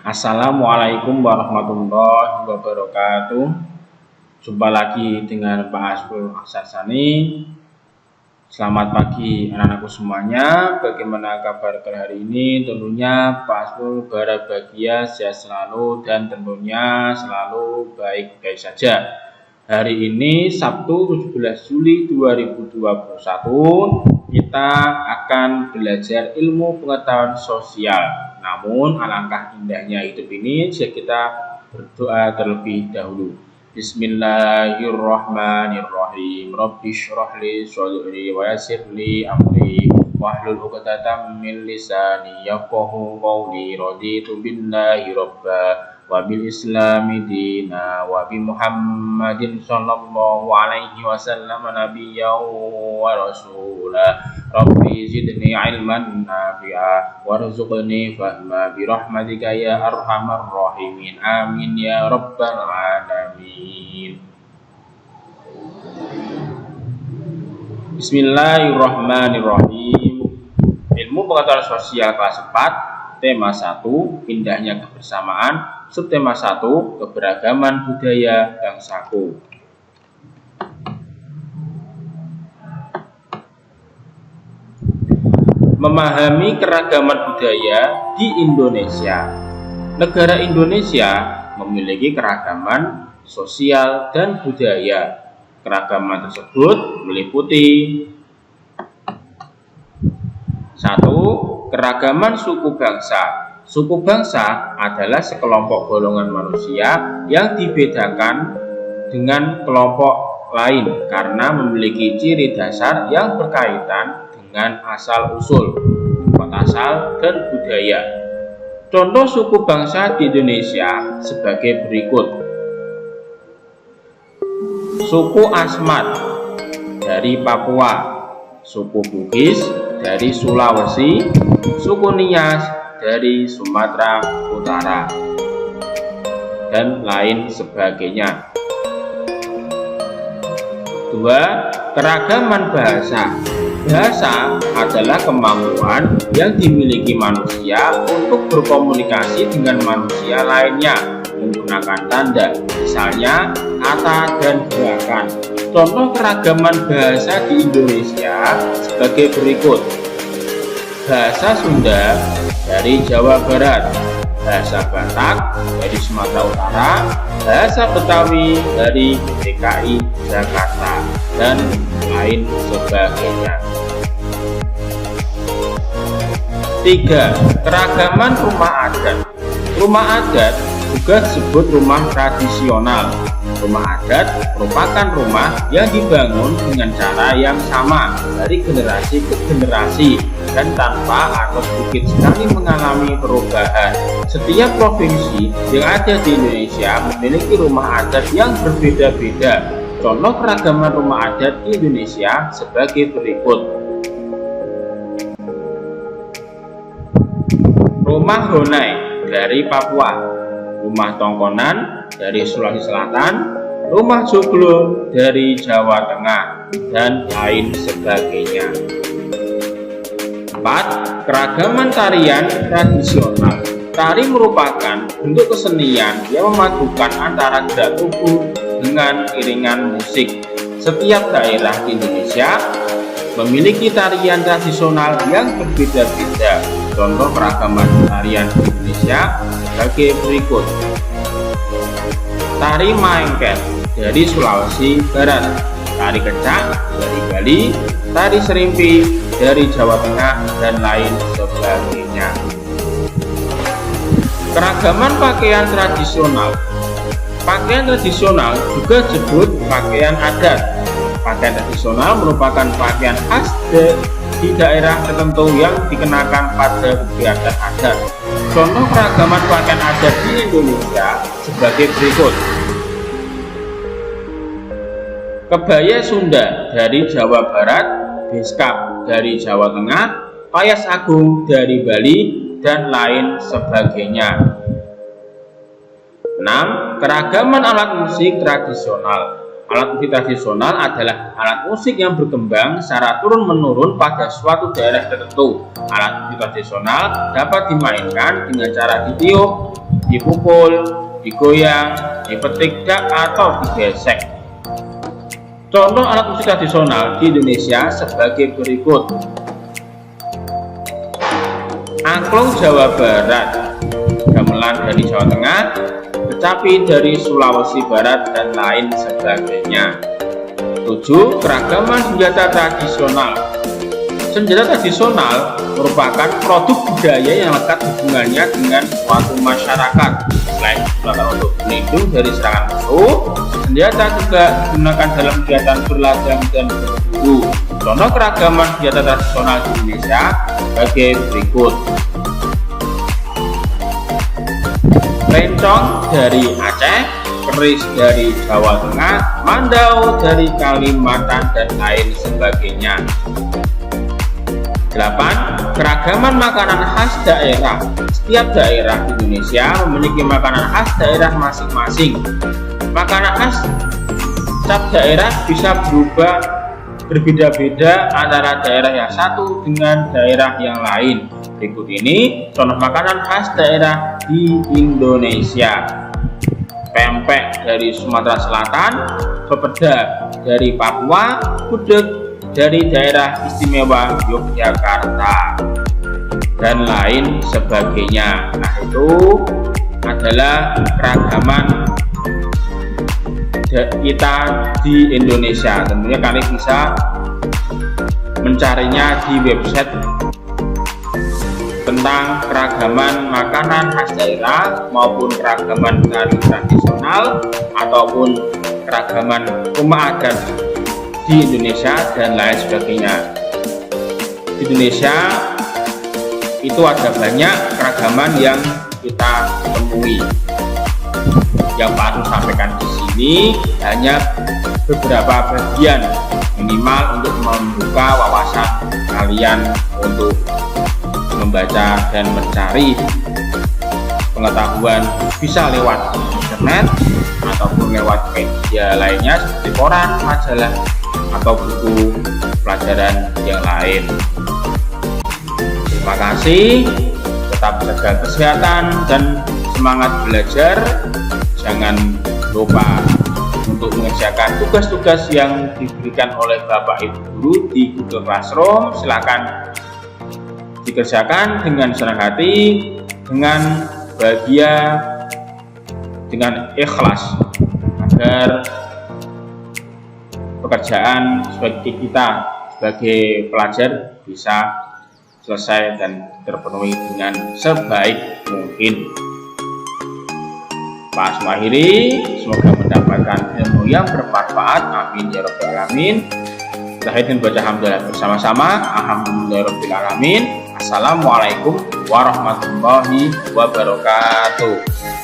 Assalamualaikum warahmatullahi wabarakatuh. Jumpa lagi dengan Pak Asrul Aksasani. Selamat pagi anak-anakku semuanya. Bagaimana kabar hari ini? Tentunya Pak Asrul berbahagia, sehat selalu, dan tentunya selalu baik-baik saja. Hari ini Sabtu 17 Juli 2021 kita akan belajar ilmu pengetahuan sosial. Namun alangkah indahnya hidup ini jika kita berdoa terlebih dahulu. Bismillahirrahmanirrahim. Rabbi shrah li sadri wa yassir li amri wahlul 'uqdatam min lisani yafqahu qawli. Raditu billahi rabba wa bil islami dina wa bi Muhammadin sallallahu alaihi wasallam nabiyyan wa rasula. Rabbi zidni ilman nafi'a warzuqni fahma bi rahmatika ya arhamar rahimin. Amin ya rabbal alamin. Bismillahirrahmanirrahim. Ilmu pengetahuan sosial kelas 4, tema 1, indahnya kebersamaan. Subtema 1, keberagaman budaya bangsaku. Memahami keragaman budaya di Indonesia. Negara Indonesia memiliki keragaman sosial dan budaya. Keragaman tersebut meliputi 1. Keragaman suku bangsa. Suku bangsa adalah sekelompok golongan manusia yang dibedakan dengan kelompok lain karena memiliki ciri dasar yang berkaitan dengan asal-usul, tempat asal, dan budaya. Contoh suku bangsa di Indonesia sebagai berikut. Suku Asmat dari Papua, suku Bugis dari Sulawesi, suku Nias dari Sumatera Utara, dan lain sebagainya. 2. Keragaman bahasa. Bahasa adalah kemampuan yang dimiliki manusia untuk berkomunikasi dengan manusia lainnya menggunakan tanda, misalnya kata dan gerakan. Contoh keragaman bahasa di Indonesia sebagai berikut. Bahasa Sunda dari Jawa Barat, bahasa Batak dari Sumatera Utara, bahasa Betawi dari DKI Jakarta, dan lain sebagainya. 3. Keragaman rumah adat. Rumah adat juga disebut rumah tradisional. Rumah adat merupakan rumah yang dibangun dengan cara yang sama dari generasi ke generasi dan tanpa atau sedikit sekali mengalami perubahan. Setiap provinsi yang ada di Indonesia memiliki rumah adat yang berbeda-beda. Contoh keragaman rumah adat di Indonesia sebagai berikut. Rumah Honai dari Papua, rumah Tongkonan dari Sulawesi Selatan, rumah Joglo dari Jawa Tengah, dan lain sebagainya. 4. Keragaman tarian tradisional. Tari merupakan bentuk kesenian yang memadukan antara gerak tubuh dengan iringan musik. Setiap daerah di Indonesia memiliki tarian tradisional yang berbeda-beda. Contoh keragaman tarian di Indonesia sebagai berikut. Tari Maengket dari Sulawesi Barat, tari kecak dari Bali, tari serimpi dari Jawa Tengah, dan lain sebagainya. Keragaman pakaian tradisional. Pakaian tradisional juga disebut pakaian adat. Pakaian tradisional merupakan pakaian khas di daerah tertentu yang dikenakan pada kegiatan adat. Contoh keragaman pakaian adat di Indonesia sebagai berikut. Kebaya Sunda dari Jawa Barat, beskap dari Jawa Tengah, payas agung dari Bali, dan lain sebagainya. 6. Keragaman alat musik tradisional. Alat musik tradisional adalah alat musik yang berkembang secara turun-menurun pada suatu daerah tertentu. Alat musik tradisional dapat dimainkan dengan cara ditiup, dipukul, digoyang, dipetik, atau digesek. Contoh alat musik tradisional di Indonesia sebagai berikut. Angklung Jawa Barat, gamelan dari Jawa Tengah, kecapi dari Sulawesi Barat, dan lain sebagainya. 7. Keragaman senjata tradisional. Senjata tradisional merupakan produk budaya yang lekat hubungannya dengan suatu masyarakat. Selain digunakan untuk melindung dari serangan musuh, senjata juga digunakan dalam kegiatan berladang dan berburu. Contoh keragaman senjata tradisional di Indonesia sebagai berikut. Rencong dari Aceh, keris dari Jawa Tengah, mandau dari Kalimantan, dan lain sebagainya. 8. Keragaman makanan khas daerah. Setiap daerah di Indonesia memiliki makanan khas daerah masing-masing. Makanan khas setiap daerah bisa berubah berbeda-beda antara daerah yang satu dengan daerah yang lain. Berikut ini contoh makanan khas daerah di Indonesia. Pempek dari Sumatera Selatan, pepeda dari Papua, gudeg dari daerah istimewa Yogyakarta, dan lain sebagainya. Nah, itu adalah keragaman kita di Indonesia. Tentunya kalian bisa mencarinya di website tentang keragaman makanan khas daerah maupun keragaman tari tradisional ataupun keragaman rumah adat di Indonesia dan lain sebagainya. Di Indonesia itu ada banyak keragaman yang kita temui. Yang Pak Arun sampaikan di sini hanya beberapa bagian minimal untuk membuka wawasan kalian untuk membaca dan mencari pengetahuan, bisa lewat internet ataupun lewat media lainnya seperti koran, majalah, atau buku pelajaran yang lain. Terima kasih, tetap jaga kesehatan dan semangat belajar. Jangan lupa untuk mengerjakan tugas-tugas yang diberikan oleh Bapak Ibu Guru di Google Classroom. Silakan dikerjakan dengan senang hati, dengan bahagia, dengan ikhlas, agar pekerjaan sebagai kita sebagai pelajar bisa selesai dan terpenuhi dengan sebaik mungkin. Pak Asmahiri, semoga mendapatkan ilmu yang bermanfaat. Amin ya rabbal alamin. Kita akan baca hamdalah bersama-sama. Alhamdulillahirabbil alamin. Assalamualaikum warahmatullahi wabarakatuh.